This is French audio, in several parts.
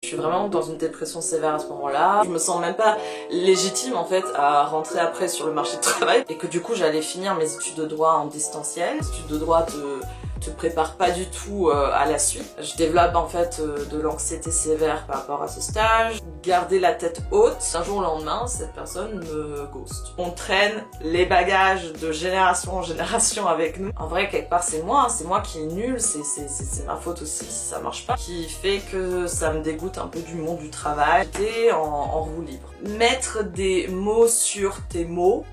Je suis vraiment dans une dépression sévère à ce moment-là. Je me sens même pas légitime en fait à rentrer après sur le marché du travail et que du coup j'allais finir mes études de droit en distanciel. Les études de droit te prépare pas du tout à la suite. Je développe en fait de l'anxiété sévère par rapport à ce stage. Garder la tête haute. Un jour au lendemain, cette personne me ghost. On traîne les bagages de génération en génération avec nous. En vrai, quelque part, c'est moi qui est nul, c'est ma faute aussi si ça marche pas, qui fait que ça me dégoûte un peu du monde du travail. J'étais en roue libre. Mettre des mots sur tes mots.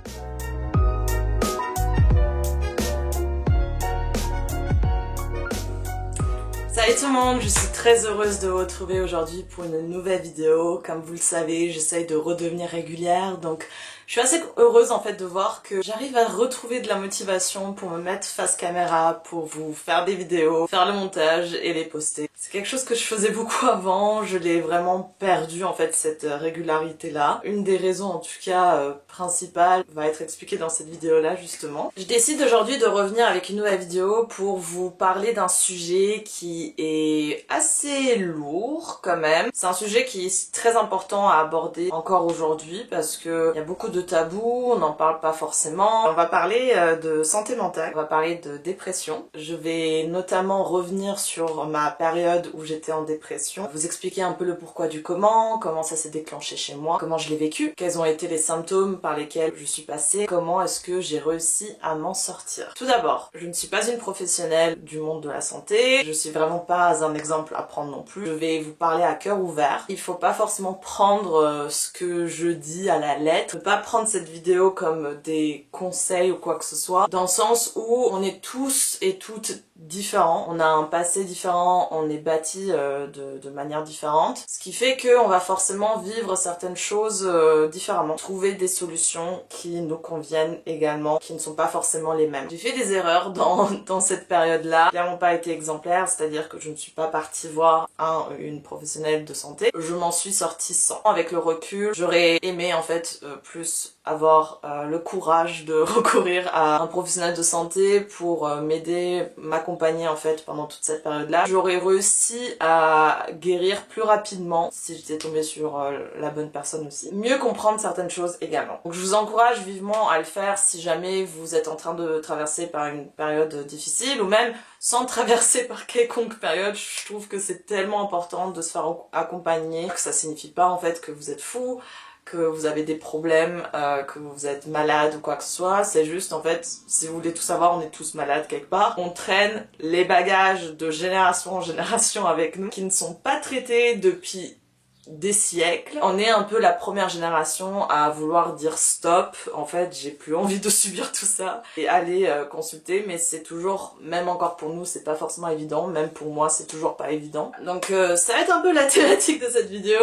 Salut tout le monde, je suis très heureuse de vous retrouver aujourd'hui pour une nouvelle vidéo. Comme vous le savez, j'essaye de redevenir régulière, donc je suis assez heureuse en fait de voir que j'arrive à retrouver de la motivation pour me mettre face caméra, pour vous faire des vidéos, faire le montage et les poster. C'est quelque chose que je faisais beaucoup avant, je l'ai vraiment perdu en fait cette régularité là. Une des raisons en tout cas principales va être expliquée dans cette vidéo là justement. Je décide aujourd'hui de revenir avec une nouvelle vidéo pour vous parler d'un sujet qui est assez lourd quand même. C'est un sujet qui est très important à aborder encore aujourd'hui parce que il y a beaucoup de tabous, on n'en parle pas forcément. On va parler de santé mentale, on va parler de dépression. Je vais notamment revenir sur ma période où j'étais en dépression, vous expliquer un peu le pourquoi du comment ça s'est déclenché chez moi, comment je l'ai vécu, quels ont été les symptômes par lesquels je suis passée, comment est-ce que j'ai réussi à m'en sortir. Tout d'abord, je ne suis pas une professionnelle du monde de la santé, je suis vraiment pas un exemple à prendre non plus, je vais vous parler à cœur ouvert. Il faut pas forcément prendre ce que je dis à la lettre, ne pas prendre cette vidéo comme des conseils ou quoi que ce soit, dans le sens où on est tous et toutes différents, on a un passé différent, on est bâti de manière différente, ce qui fait qu'on va forcément vivre certaines choses différemment, trouver des solutions qui nous conviennent également, qui ne sont pas forcément les mêmes. J'ai fait des erreurs dans cette période-là, clairement pas été exemplaire, c'est-à-dire que je ne suis pas partie voir une professionnelle de santé, je m'en suis sortie sans. Avec le recul, j'aurais aimé en fait plus avoir le courage de recourir à un professionnel de santé pour m'aider, m'accompagner en fait pendant toute cette période-là. J'aurais réussi à guérir plus rapidement si j'étais tombée sur la bonne personne aussi. Mieux comprendre certaines choses également. Donc je vous encourage vivement à le faire si jamais vous êtes en train de traverser par une période difficile ou même sans traverser par quelconque période. Je trouve que c'est tellement important de se faire accompagner, que ça signifie pas en fait que vous êtes fou, que vous avez des problèmes, que vous êtes malade ou quoi que ce soit, c'est juste en fait, si vous voulez tout savoir, on est tous malades quelque part. On traîne les bagages de génération en génération avec nous qui ne sont pas traités depuis des siècles. On est un peu la première génération à vouloir dire stop, en fait j'ai plus envie de subir tout ça et aller consulter, mais c'est toujours, même encore pour nous c'est pas forcément évident, même pour moi c'est toujours pas évident. Donc ça va être un peu la thématique de cette vidéo,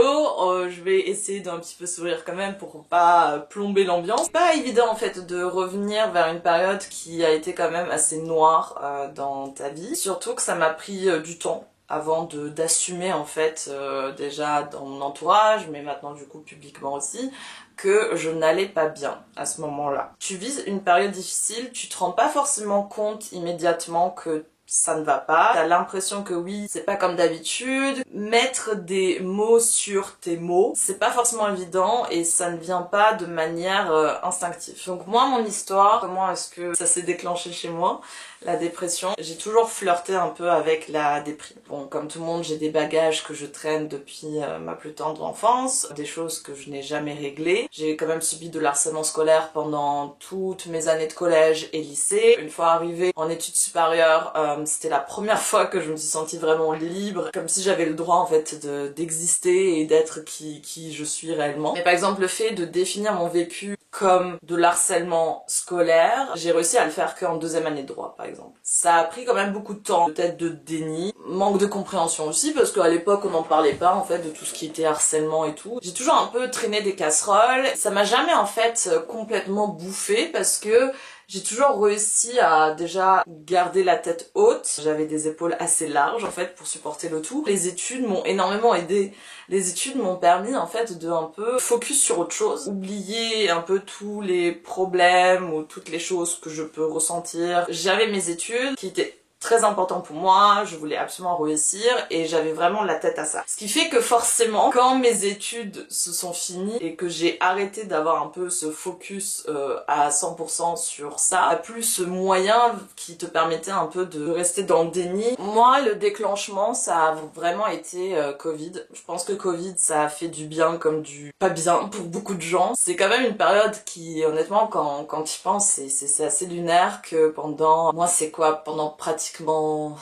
je vais essayer d'un petit peu sourire quand même pour pas plomber l'ambiance. Pas évident en fait de revenir vers une période qui a été quand même assez noire dans ta vie, surtout que ça m'a pris du temps avant d'assumer en fait déjà dans mon entourage, mais maintenant du coup publiquement aussi, que je n'allais pas bien à ce moment-là. Tu vis une période difficile, tu te rends pas forcément compte immédiatement que ça ne va pas, t'as l'impression que oui, c'est pas comme d'habitude, mettre des mots sur tes mots, c'est pas forcément évident et ça ne vient pas de manière instinctive. Donc moi, mon histoire, comment est-ce que ça s'est déclenché chez moi, la dépression, j'ai toujours flirté un peu avec la déprime. Bon, comme tout le monde, j'ai des bagages que je traîne depuis ma plus tendre enfance, des choses que je n'ai jamais réglées. J'ai quand même subi de l'harcèlement scolaire pendant toutes mes années de collège et lycée. Une fois arrivée en études supérieures, c'était la première fois que je me suis sentie vraiment libre, comme si j'avais le droit en fait d'exister et d'être qui je suis réellement. Mais par exemple, le fait de définir mon vécu comme de l'harcèlement scolaire, j'ai réussi à le faire qu'en deuxième année de droit par exemple. Ça a pris quand même beaucoup de temps, peut-être de déni, manque de compréhension aussi parce qu'à l'époque on n'en parlait pas en fait de tout ce qui était harcèlement et tout. J'ai toujours un peu traîné des casseroles, ça m'a jamais en fait complètement bouffé parce que j'ai toujours réussi à déjà garder la tête haute. J'avais des épaules assez larges en fait pour supporter le tout. Les études m'ont énormément aidée. Les études m'ont permis en fait de un peu focus sur autre chose, oublier un peu tous les problèmes ou toutes les choses que je peux ressentir. J'avais mes études qui étaient très important pour moi, je voulais absolument réussir et j'avais vraiment la tête à ça. Ce qui fait que forcément, quand mes études se sont finies et que j'ai arrêté d'avoir un peu ce focus à 100% sur ça, plus ce moyen qui te permettait un peu de rester dans le déni. Moi, le déclenchement, ça a vraiment été Covid. Je pense que Covid, ça a fait du bien comme du pas bien pour beaucoup de gens. C'est quand même une période qui, honnêtement, quand tu y penses, c'est assez lunaire que pendant... Moi, c'est quoi? Pendant pratiquement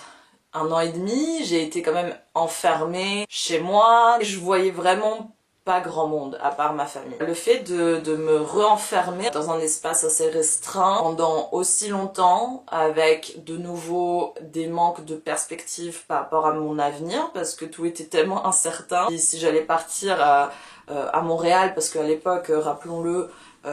1 an et demi, j'ai été quand même enfermée chez moi. Je voyais vraiment pas grand monde à part ma famille. Le fait de me re-enfermer dans un espace assez restreint pendant aussi longtemps, avec de nouveau des manques de perspective par rapport à mon avenir, parce que tout était tellement incertain. Et si j'allais partir à Montréal, parce qu'à l'époque, rappelons-le,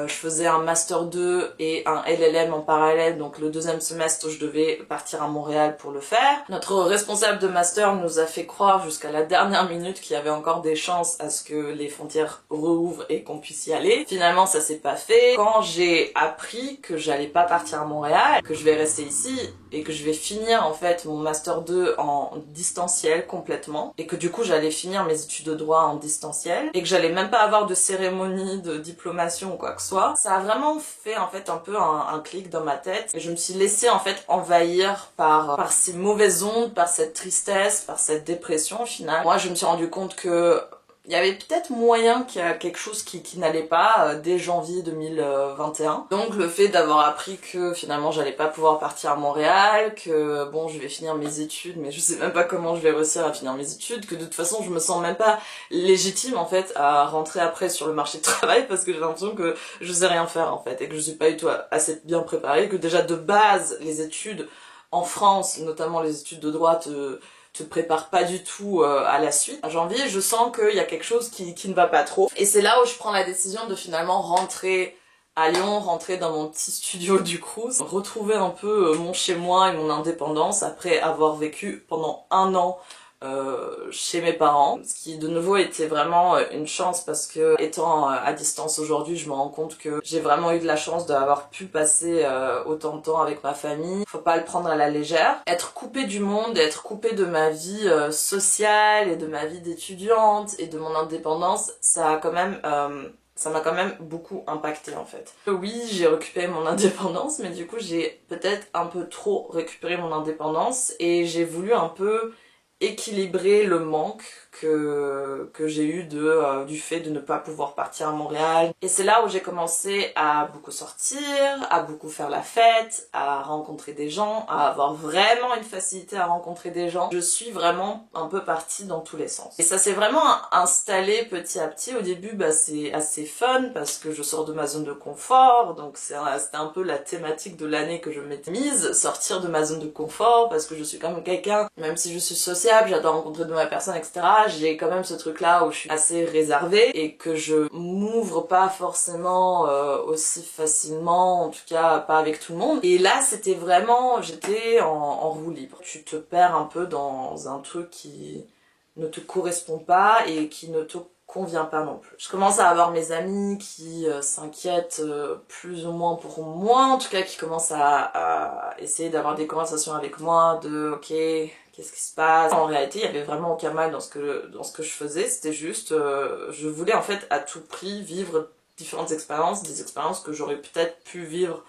je faisais un Master 2 et un LLM en parallèle, donc le deuxième semestre je devais partir à Montréal pour le faire. Notre responsable de Master nous a fait croire jusqu'à la dernière minute qu'il y avait encore des chances à ce que les frontières rouvrent et qu'on puisse y aller. Finalement ça s'est pas fait. Quand j'ai appris que j'allais pas partir à Montréal, que je vais rester ici et que je vais finir en fait mon Master 2 en distanciel complètement, et que du coup j'allais finir mes études de droit en distanciel, et que j'allais même pas avoir de cérémonie de diplomation ou quoi que ce soit, ça a vraiment fait en fait un peu un clic dans ma tête, et je me suis laissée en fait envahir par ces mauvaises ondes, par cette tristesse, par cette dépression au final. Moi je me suis rendu compte que il y avait peut-être moyen qu'il y a quelque chose qui n'allait pas dès janvier 2021. Donc le fait d'avoir appris que finalement j'allais pas pouvoir partir à Montréal, que bon je vais finir mes études mais je sais même pas comment je vais réussir à finir mes études, que de toute façon je me sens même pas légitime en fait à rentrer après sur le marché du travail parce que j'ai l'impression que je sais rien faire en fait et que je suis pas du tout assez bien préparée, que déjà de base les études en France, notamment les études de droit, te prépare pas du tout à la suite. En janvier, je sens qu'il y a quelque chose qui ne va pas trop. Et c'est là où je prends la décision de finalement rentrer à Lyon, rentrer dans mon petit studio du Crous, retrouver un peu mon chez-moi et mon indépendance après avoir vécu pendant 1 an chez mes parents, ce qui de nouveau était vraiment une chance parce que étant à distance aujourd'hui, je me rends compte que j'ai vraiment eu de la chance d'avoir pu passer autant de temps avec ma famille. Faut pas le prendre à la légère. Être coupée du monde, être coupée de ma vie sociale et de ma vie d'étudiante et de mon indépendance, ça a quand même ça m'a quand même beaucoup impacté en fait. Oui, j'ai récupéré mon indépendance, mais du coup j'ai peut-être un peu trop récupéré mon indépendance et j'ai voulu un peu équilibrer le manque que j'ai eu du fait de ne pas pouvoir partir à Montréal. Et c'est là où j'ai commencé à beaucoup sortir, à beaucoup faire la fête, à rencontrer des gens, à avoir vraiment une facilité à rencontrer des gens. Je suis vraiment un peu partie dans tous les sens. Et ça s'est vraiment installé petit à petit. Au début, c'est assez fun parce que je sors de ma zone de confort, donc c'était un peu la thématique de l'année que je m'étais mise, sortir de ma zone de confort parce que je suis quand même quelqu'un, même si je suis sociable, j'adore rencontrer de nouvelles personnes, etc. J'ai quand même ce truc là où je suis assez réservée et que je m'ouvre pas forcément aussi facilement, en tout cas pas avec tout le monde. Et là c'était vraiment, j'étais en roue libre. Tu te perds un peu dans un truc qui ne te correspond pas et qui ne te convient pas non plus. Je commence à avoir mes amis qui s'inquiètent plus ou moins pour moi, en tout cas qui commencent à essayer d'avoir des conversations avec moi de ok, qu'est-ce qui se passe? En réalité, il y avait vraiment aucun mal dans ce que je faisais, c'était juste je voulais en fait à tout prix vivre différentes expériences, des expériences que j'aurais peut-être pu vivre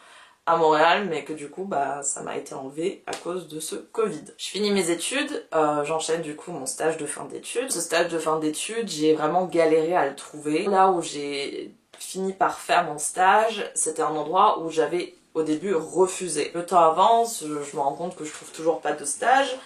à Montréal, mais que du coup ça m'a été enlevé à cause de ce Covid. Je finis mes études, j'enchaîne du coup mon stage de fin d'études. Ce stage de fin d'études, j'ai vraiment galéré à le trouver. Là où j'ai fini par faire mon stage, c'était un endroit où j'avais au début refusé. Le temps avance, je me rends compte que je trouve toujours pas de stage.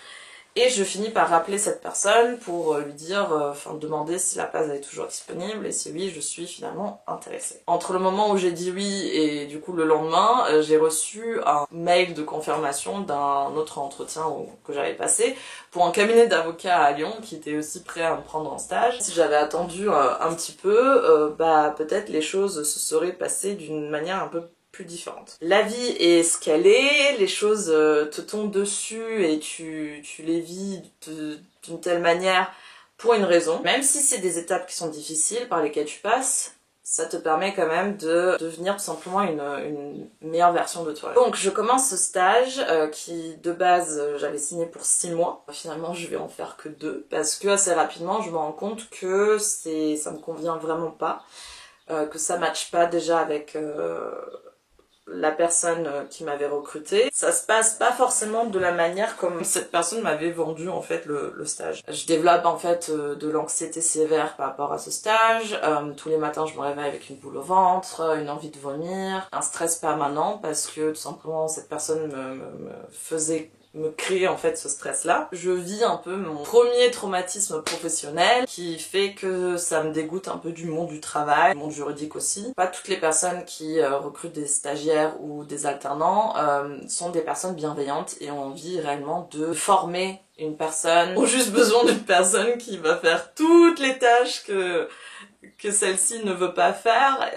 Et je finis par rappeler cette personne pour lui dire, demander si la place est toujours disponible et si oui, je suis finalement intéressée. Entre le moment où j'ai dit oui et du coup le lendemain, j'ai reçu un mail de confirmation d'un autre entretien que j'avais passé pour un cabinet d'avocats à Lyon qui était aussi prêt à me prendre en stage. Si j'avais attendu un petit peu, peut-être les choses se seraient passées d'une manière un peu plus différente. La vie est ce qu'elle est, les choses te tombent dessus et tu les vis d'une telle manière pour une raison. Même si c'est des étapes qui sont difficiles par lesquelles tu passes, ça te permet quand même de devenir tout simplement une meilleure version de toi. Donc je commence ce stage qui de base j'avais signé pour 6 mois. Finalement je vais en faire que 2 parce que assez rapidement je me rends compte que ça me convient vraiment pas, que ça matche pas déjà avec la personne qui m'avait recrutée. Ça se passe pas forcément de la manière comme cette personne m'avait vendu en fait le stage. Je développe en fait de l'anxiété sévère par rapport à ce stage. Tous les matins je me réveille avec une boule au ventre, une envie de vomir, un stress permanent parce que tout simplement cette personne me crée en fait ce stress là. Je vis un peu mon premier traumatisme professionnel qui fait que ça me dégoûte un peu du monde du travail, du monde juridique aussi. Pas toutes les personnes qui recrutent des stagiaires ou des alternants sont des personnes bienveillantes et ont envie réellement de former une personne, ont juste besoin d'une personne qui va faire toutes les tâches que celle-ci ne veut pas faire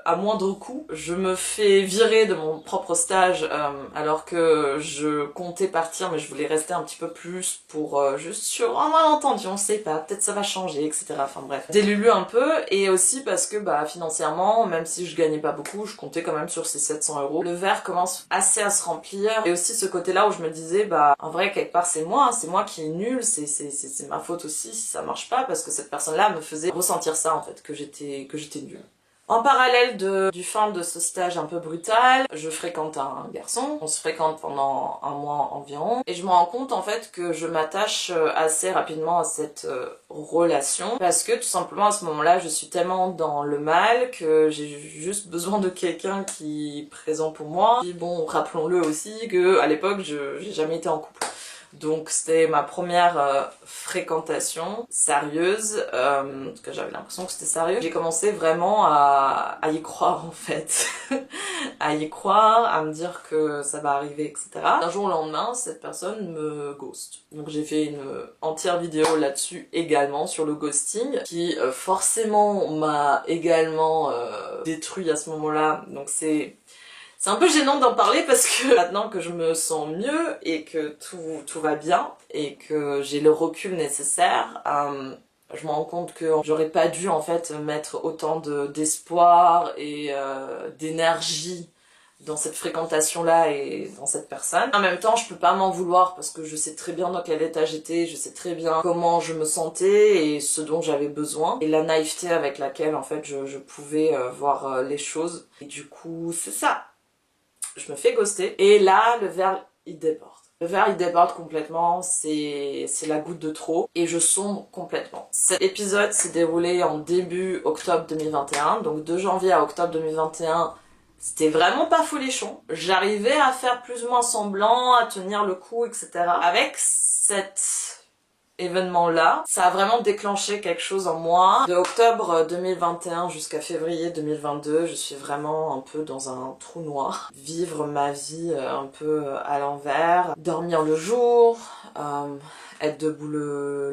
à moindre coût. Je me fais virer de mon propre stage alors que je comptais partir mais je voulais rester un petit peu plus pour juste sur un malentendu, on sait pas, peut-être ça va changer, etc. Enfin bref, délulu un peu, et aussi parce que bah financièrement, même si je gagnais pas beaucoup, je comptais quand même sur ces 700 €. Le verre commence assez à se remplir, et aussi ce côté-là où je me disais bah en vrai quelque part c'est moi qui est nul, c'est ma faute aussi si ça marche pas, parce que cette personne-là me faisait ressentir ça en fait, que j'étais nulle. En parallèle du fin de ce stage un peu brutal, je fréquente un garçon, on se fréquente pendant 1 mois environ, et je me rends compte en fait que je m'attache assez rapidement à cette relation, parce que tout simplement à ce moment-là je suis tellement dans le mal que j'ai juste besoin de quelqu'un qui est présent pour moi. Et bon, rappelons-le aussi que à l'époque j'ai jamais été en couple. Donc c'était ma première fréquentation sérieuse, en tout cas j'avais l'impression que c'était sérieux. J'ai commencé vraiment à y croire en fait, à y croire, à me dire que ça va arriver, etc. D'un jour au lendemain, cette personne me ghost. Donc j'ai fait une entière vidéo là-dessus également, sur le ghosting, qui forcément m'a également détruit à ce moment-là. Donc c'est un peu gênant d'en parler parce que maintenant que je me sens mieux et que tout va bien et que j'ai le recul nécessaire, je me rends compte que j'aurais pas dû en fait mettre autant d'espoir et d'énergie dans cette fréquentation-là et dans cette personne. En même temps, je peux pas m'en vouloir parce que je sais très bien dans quel état j'étais, je sais très bien comment je me sentais et ce dont j'avais besoin. Et la naïveté avec laquelle en fait je pouvais voir les choses. Et du coup, c'est ça. Je me fais ghoster. Et là, le verre, il déborde. Le verre, il déborde complètement, c'est la goutte de trop, et je sombre complètement. Cet épisode s'est déroulé en début octobre 2021, donc de janvier à octobre 2021, c'était vraiment pas folichon. J'arrivais à faire plus ou moins semblant, à tenir le coup, etc. Avec cet événement-là, ça a vraiment déclenché quelque chose en moi. De octobre 2021 jusqu'à février 2022, je suis vraiment un peu dans un trou noir. Vivre ma vie un peu à l'envers, dormir le jour, être debout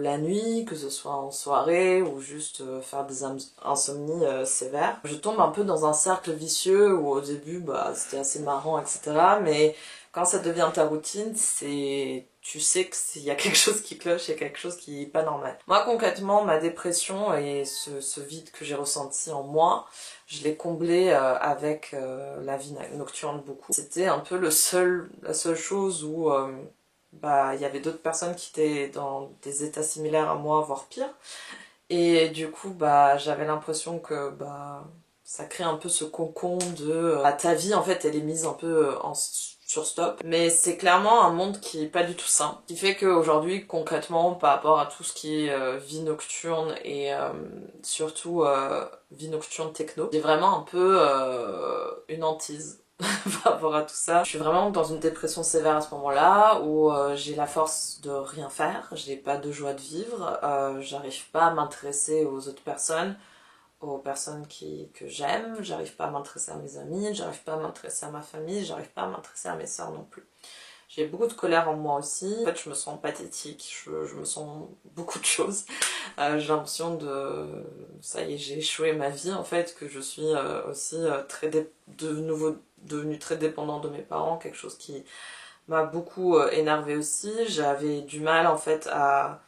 la nuit, que ce soit en soirée ou juste faire des insomnies sévères. Je tombe un peu dans un cercle vicieux où au début bah c'était assez marrant, etc. Mais quand ça devient ta routine, tu sais qu'il y a quelque chose qui cloche, il y a quelque chose qui est pas normal. Moi concrètement, ma dépression et ce vide que j'ai ressenti en moi, je l'ai comblé avec la vie nocturne beaucoup. C'était un peu la seule chose où bah il y avait d'autres personnes qui étaient dans des états similaires à moi, voire pire. Et du coup bah j'avais l'impression que bah ça crée un peu ce cocon de ta vie en fait elle est mise un peu sur stop, mais c'est clairement un monde qui est pas du tout sain, qui fait qu'aujourd'hui concrètement par rapport à tout ce qui est vie nocturne et surtout vie nocturne techno, j'ai vraiment un peu une hantise par rapport à tout ça. Je suis vraiment dans une dépression sévère à ce moment-là où j'ai la force de rien faire, j'ai pas de joie de vivre, j'arrive pas à m'intéresser aux autres personnes, aux personnes que j'aime, j'arrive pas à m'intéresser à mes amis, j'arrive pas à m'intéresser à ma famille, j'arrive pas à m'intéresser à mes sœurs non plus. J'ai beaucoup de colère en moi aussi, en fait je me sens pathétique, je me sens beaucoup de choses. J'ai l'impression de... ça y est, j'ai échoué ma vie en fait, que je suis aussi devenue très dépendante de mes parents, quelque chose qui m'a beaucoup énervée aussi. J'avais du mal en fait à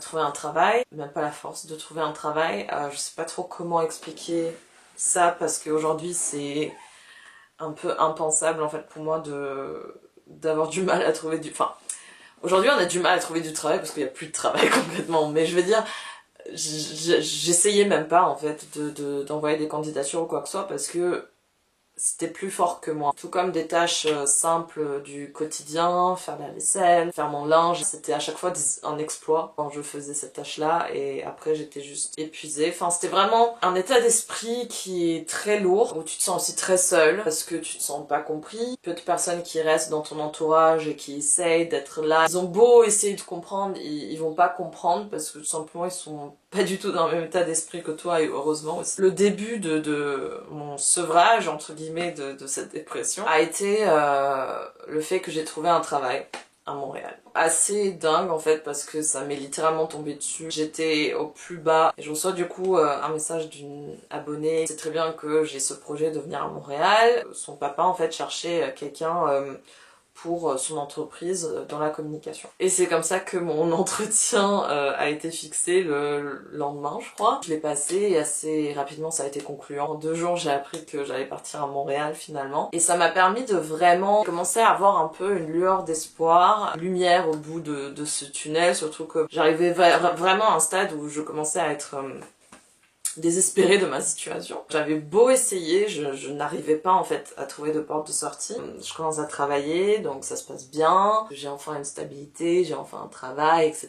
trouver un travail, même pas la force de trouver un travail. Je sais pas trop comment expliquer ça parce qu'aujourd'hui c'est un peu impensable en fait pour moi d'avoir du mal à trouver du... Enfin, aujourd'hui on a du mal à trouver du travail parce qu'il n'y a plus de travail complètement, mais je veux dire, j'essayais même pas en fait d'envoyer des candidatures ou quoi que ce soit parce que c'était plus fort que moi. Tout comme des tâches simples du quotidien, faire la vaisselle, faire mon linge, c'était à chaque fois un exploit quand je faisais cette tâche-là et après j'étais juste épuisée. Enfin, c'était vraiment un état d'esprit qui est très lourd, où tu te sens aussi très seule parce que tu te sens pas compris. Peu de personnes qui restent dans ton entourage et qui essayent d'être là. Ils ont beau essayer de comprendre, ils vont pas comprendre parce que tout simplement ils sont pas du tout dans le même état d'esprit que toi et heureusement aussi. Le début de mon sevrage, entre guillemets, de cette dépression a été le fait que j'ai trouvé un travail à Montréal. Assez dingue en fait parce que ça m'est littéralement tombé dessus. J'étais au plus bas et je reçois du coup un message d'une abonnée. C'est très bien que j'ai ce projet de venir à Montréal. Son papa en fait cherchait quelqu'un pour son entreprise dans la communication. Et c'est comme ça que mon entretien a été fixé le lendemain, je crois. Je l'ai passé et assez rapidement ça a été concluant. En 2 jours, j'ai appris que j'allais partir à Montréal finalement. Et ça m'a permis de vraiment commencer à avoir un peu une lueur d'espoir, lumière au bout de ce tunnel, surtout que j'arrivais vraiment à un stade où je commençais à être désespérée de ma situation. J'avais beau essayer, je n'arrivais pas en fait à trouver de porte de sortie. Je commence à travailler, donc ça se passe bien. J'ai enfin une stabilité, j'ai enfin un travail, etc.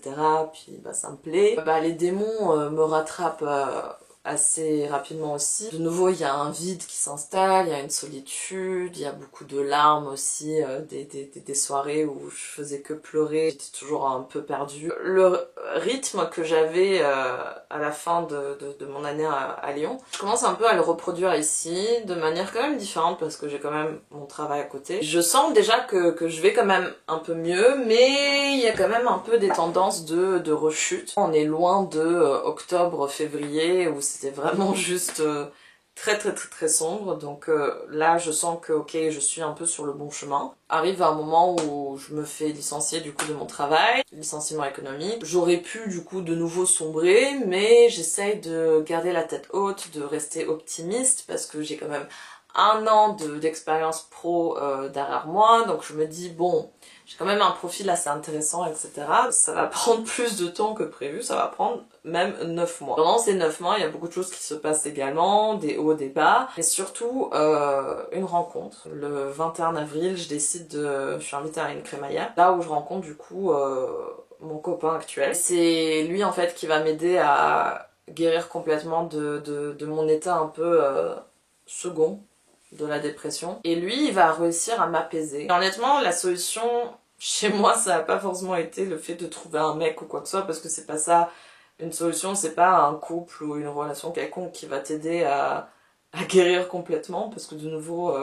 Puis bah ça me plaît. Les démons me rattrapent assez rapidement aussi. De nouveau, il y a un vide qui s'installe, il y a une solitude, il y a beaucoup de larmes aussi, des soirées où je faisais que pleurer, j'étais toujours un peu perdue. Le rythme que j'avais à la fin de mon année à Lyon, je commence un peu à le reproduire ici, de manière quand même différente parce que j'ai quand même mon travail à côté. Je sens déjà que je vais quand même un peu mieux, mais il y a quand même un peu des tendances de rechute. On est loin de octobre, février, où c'était vraiment juste très sombre, donc là je sens que ok, je suis un peu sur le bon chemin. Arrive un moment où je me fais licencier du coup de mon travail, licenciement économique. J'aurais pu du coup de nouveau sombrer, mais j'essaye de garder la tête haute, de rester optimiste parce que j'ai quand même 1 an d'expérience pro derrière moi, donc je me dis bon, j'ai quand même un profil assez intéressant, etc. Ça va prendre plus de temps que prévu, ça va prendre même 9 mois. Pendant ces 9 mois, il y a beaucoup de choses qui se passent également, des hauts, des bas, et surtout une rencontre. Le 21 avril, je suis invitée à une crémaillère, là où je rencontre du coup mon copain actuel. C'est lui en fait qui va m'aider à guérir complètement de mon état un peu second de la dépression. Et lui, il va réussir à m'apaiser. Et honnêtement, la solution, chez moi, ça n'a pas forcément été le fait de trouver un mec ou quoi que ce soit, parce que c'est pas ça. Une solution, c'est pas un couple ou une relation quelconque qui va t'aider à guérir complètement, parce que de nouveau,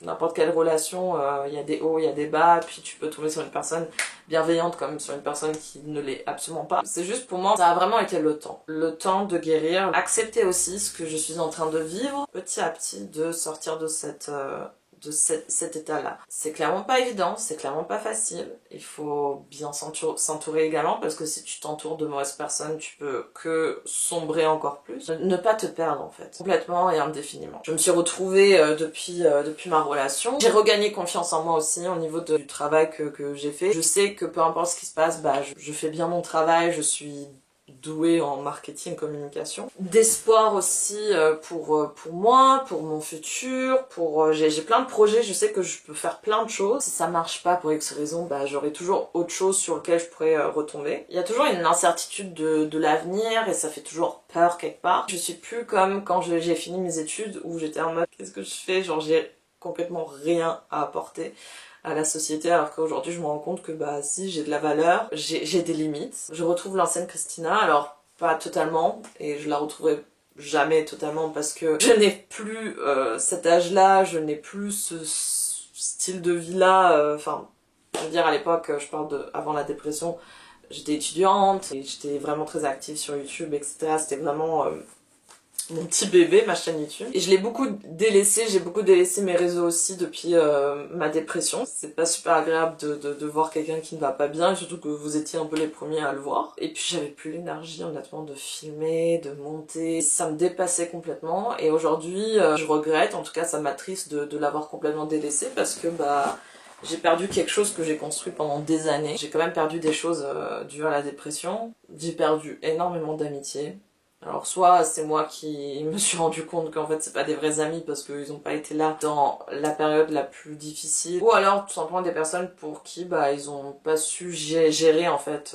n'importe quelle relation, il y a des hauts, il y a des bas, puis tu peux tomber sur une personne bienveillante comme sur une personne qui ne l'est absolument pas. C'est juste pour moi, ça a vraiment été le temps. Le temps de guérir, accepter aussi ce que je suis en train de vivre, petit à petit de sortir de cet état-là. C'est clairement pas évident, c'est clairement pas facile. Il faut bien s'entourer également parce que si tu t'entoures de mauvaises personnes, tu peux que sombrer encore plus. Ne pas te perdre en fait, complètement et indéfiniment. Je me suis retrouvée depuis ma relation. J'ai regagné confiance en moi aussi au niveau du travail que j'ai fait. Je sais que peu importe ce qui se passe, je fais bien mon travail, je suis douée en marketing, communication. D'espoir aussi pour moi, pour mon futur, j'ai plein de projets, je sais que je peux faire plein de choses. Si ça marche pas pour X raison, j'aurai toujours autre chose sur lequel je pourrais retomber. Il y a toujours une incertitude de l'avenir et ça fait toujours peur quelque part. Je suis plus comme quand j'ai fini mes études où j'étais en mode qu'est-ce que je fais, genre j'ai complètement rien à apporter à la société, alors qu'aujourd'hui je me rends compte que si j'ai de la valeur, j'ai des limites. Je retrouve l'ancienne Christina, alors pas totalement, et je la retrouverai jamais totalement parce que je n'ai plus cet âge-là, je n'ai plus ce style de vie-là, enfin, je veux dire à l'époque, je parle avant la dépression, j'étais étudiante, et j'étais vraiment très active sur YouTube, etc. C'était vraiment mon petit bébé, ma chaîne YouTube. Et je l'ai beaucoup délaissé, j'ai beaucoup délaissé mes réseaux aussi depuis ma dépression. C'est pas super agréable de voir quelqu'un qui ne va pas bien, et surtout que vous étiez un peu les premiers à le voir. Et puis j'avais plus l'énergie honnêtement de filmer, de monter, ça me dépassait complètement. Et aujourd'hui je regrette, en tout cas ça m'attriste de l'avoir complètement délaissé parce que j'ai perdu quelque chose que j'ai construit pendant des années. J'ai quand même perdu des choses dues à la dépression. J'ai perdu énormément d'amitié. Alors soit c'est moi qui me suis rendu compte qu'en fait c'est pas des vrais amis parce qu'ils ont pas été là dans la période la plus difficile, ou alors tout simplement des personnes pour qui ils ont pas su gérer en fait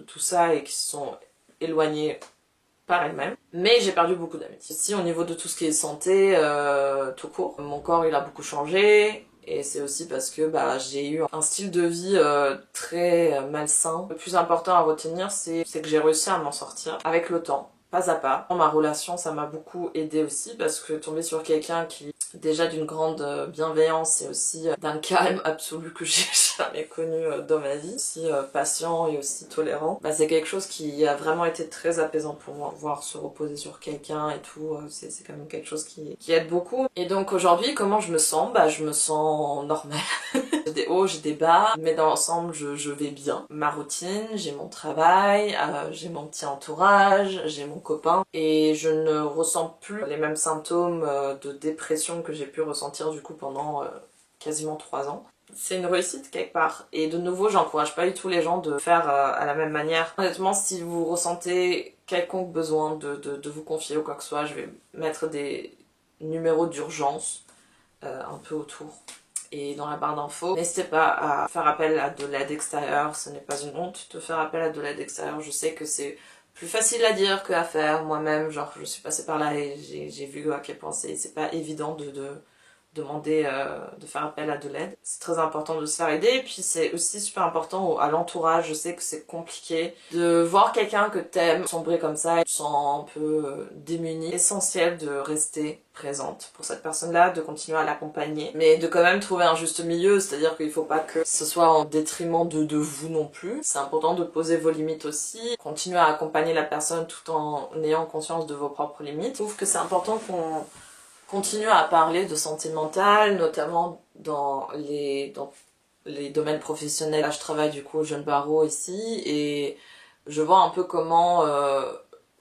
tout ça et qui se sont éloignés par elles-mêmes. Mais j'ai perdu beaucoup d'amitié. Ici au niveau de tout ce qui est santé tout court, mon corps il a beaucoup changé. Et c'est aussi parce que j'ai eu un style de vie très malsain. Le plus important à retenir, c'est que j'ai réussi à m'en sortir avec le temps, pas à pas. Dans ma relation, ça m'a beaucoup aidé aussi parce que tomber sur quelqu'un qui est déjà d'une grande bienveillance et aussi d'un calme absolu que j'ai jamais connu dans ma vie, aussi patient et aussi tolérant, c'est quelque chose qui a vraiment été très apaisant pour moi. Voir se reposer sur quelqu'un et tout, c'est quand même quelque chose qui aide beaucoup. Et donc aujourd'hui, comment je me sens? Je me sens normale. J'ai des hauts, j'ai des bas, mais dans l'ensemble, je vais bien. Ma routine, j'ai mon travail, j'ai mon petit entourage, j'ai mon copain, et je ne ressens plus les mêmes symptômes de dépression que j'ai pu ressentir du coup pendant quasiment 3 ans. C'est une réussite quelque part. Et de nouveau, j'encourage pas du tout les gens de faire à la même manière. Honnêtement, si vous ressentez quelconque besoin de vous confier ou quoi que ce soit, je vais mettre des numéros d'urgence un peu autour et dans la barre d'infos. N'hésitez pas à faire appel à de l'aide extérieure, ce n'est pas une honte de faire appel à de l'aide extérieure. Je sais que c'est plus facile à dire qu'à faire. Moi-même, genre, je suis passée par là et j'ai vu à quel point c'est pas évident de demander de faire appel à de l'aide. C'est très important de se faire aider, et puis c'est aussi super important à l'entourage. Je sais que c'est compliqué de voir quelqu'un que t'aimes sombrer comme ça et tu te sens un peu démuni. Essentiel de rester présente pour cette personne-là, de continuer à l'accompagner, mais de quand même trouver un juste milieu, c'est-à-dire qu'il faut pas que ce soit en détriment de vous non plus. C'est important de poser vos limites aussi, continuer à accompagner la personne tout en ayant conscience de vos propres limites. Je trouve que c'est important qu'on continue à parler de santé mentale, notamment dans les domaines professionnels. Là, je travaille du coup au Jeune Barreau ici, et je vois un peu comment,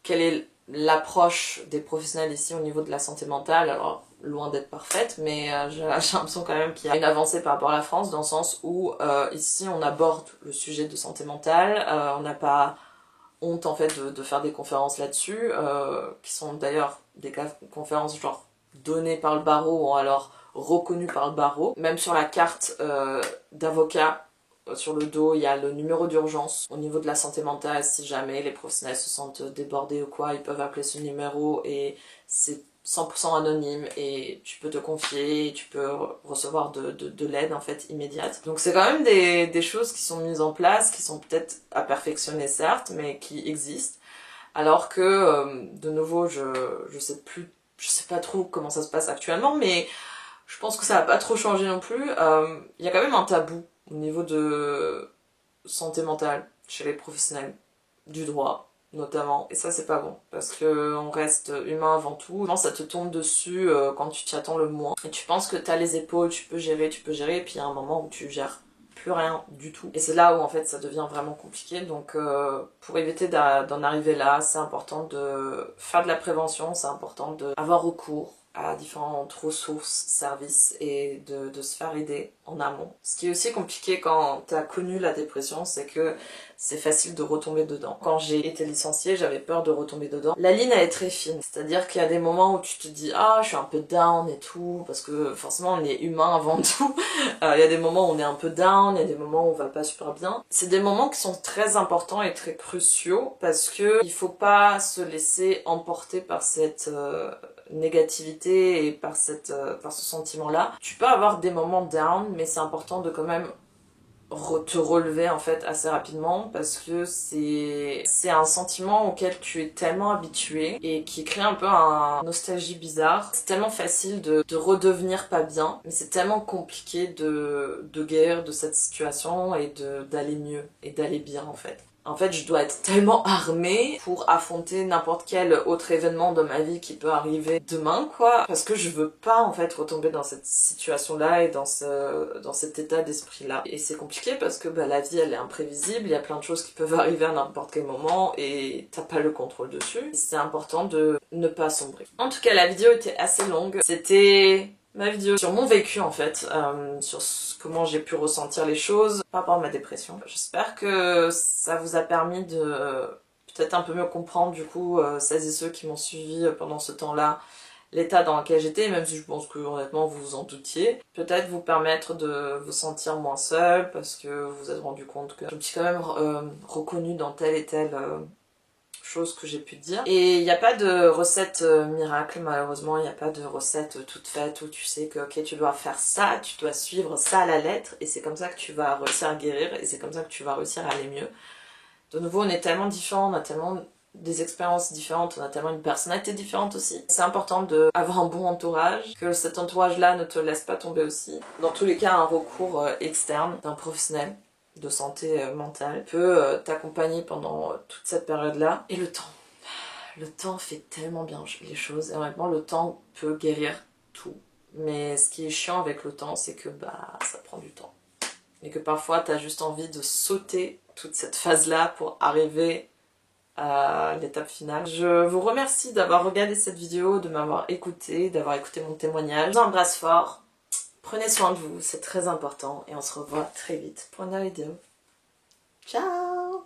quelle est l'approche des professionnels ici au niveau de la santé mentale. Alors, loin d'être parfaite, mais j'ai l'impression quand même qu'il y a une avancée par rapport à la France, dans le sens où ici on aborde le sujet de santé mentale, on n'a pas honte en fait de faire des conférences là-dessus, qui sont d'ailleurs des conférences genre données par le barreau ou alors reconnues par le barreau. Même sur la carte d'avocat, sur le dos, il y a le numéro d'urgence au niveau de la santé mentale. Si jamais les professionnels se sentent débordés ou quoi, ils peuvent appeler ce numéro, et c'est 100% anonyme et tu peux te confier et tu peux recevoir de l'aide en fait immédiate. Donc c'est quand même des choses qui sont mises en place, qui sont peut-être à perfectionner certes, mais qui existent. Alors que de nouveau je sais pas trop comment ça se passe actuellement, mais je pense que ça va pas trop changer non plus. Il y a quand même un tabou au niveau de santé mentale chez les professionnels du droit notamment, et ça c'est pas bon parce que on reste humain avant tout. Ça te tombe dessus quand tu t'y attends le moins et tu penses que t'as les épaules, tu peux gérer, et puis il y a un moment où tu gères plus rien du tout, et c'est là où en fait ça devient vraiment compliqué. Donc pour éviter d'en arriver là, c'est important de faire de la prévention, c'est important d'avoir recours à différentes ressources, services, et de se faire aider en amont. Ce qui est aussi compliqué quand t'as connu la dépression, c'est que c'est facile de retomber dedans. Quand j'ai été licenciée, j'avais peur de retomber dedans. La ligne elle est très fine, c'est-à-dire qu'il y a des moments où tu te dis ah je suis un peu down et tout, parce que forcément on est humain avant tout. Il y a des moments où on est un peu down, il y a des moments où on va pas super bien. C'est des moments qui sont très importants et très cruciaux parce que il faut pas se laisser emporter par cette négativité et par ce sentiment-là. Tu peux avoir des moments down, mais c'est important de quand même te relever en fait assez rapidement, parce que c'est un sentiment auquel tu es tellement habitué et qui crée un peu une nostalgie bizarre. C'est tellement facile de redevenir pas bien, mais c'est tellement compliqué de guérir de cette situation et d'aller mieux et d'aller bien en fait. En fait, je dois être tellement armée pour affronter n'importe quel autre événement de ma vie qui peut arriver demain, quoi. Parce que je veux pas, en fait, retomber dans cette situation-là et dans cet état d'esprit-là. Et c'est compliqué parce que la vie, elle est imprévisible, il y a plein de choses qui peuvent arriver à n'importe quel moment et t'as pas le contrôle dessus. C'est important de ne pas sombrer. En tout cas, la vidéo était assez longue. C'était ma vidéo sur mon vécu en fait, sur comment j'ai pu ressentir les choses par rapport à ma dépression. J'espère que ça vous a permis de peut-être un peu mieux comprendre du coup celles et ceux qui m'ont suivi pendant ce temps-là, l'état dans lequel j'étais, même si je pense que honnêtement vous vous en doutiez. Peut-être vous permettre de vous sentir moins seul parce que vous vous êtes rendu compte que je me suis quand même reconnue dans telle et telle chose que j'ai pu dire. Et il n'y a pas de recette miracle malheureusement, il n'y a pas de recette toute faite où tu sais que ok tu dois faire ça, tu dois suivre ça à la lettre et c'est comme ça que tu vas réussir à guérir et c'est comme ça que tu vas réussir à aller mieux. De nouveau on est tellement différents, on a tellement des expériences différentes, on a tellement une personnalité différente aussi. C'est important d'avoir un bon entourage, que cet entourage là ne te laisse pas tomber aussi. Dans tous les cas un recours externe d'un professionnel de santé mentale peut t'accompagner pendant toute cette période-là. Et le temps fait tellement bien les choses et honnêtement le temps peut guérir tout. Mais ce qui est chiant avec le temps c'est que ça prend du temps. Et que parfois t'as juste envie de sauter toute cette phase-là pour arriver à l'étape finale. Je vous remercie d'avoir regardé cette vidéo, de m'avoir écouté, d'avoir écouté mon témoignage. Je vous embrasse fort. Prenez soin de vous, c'est très important et on se revoit très vite pour une nouvelle vidéo. Ciao.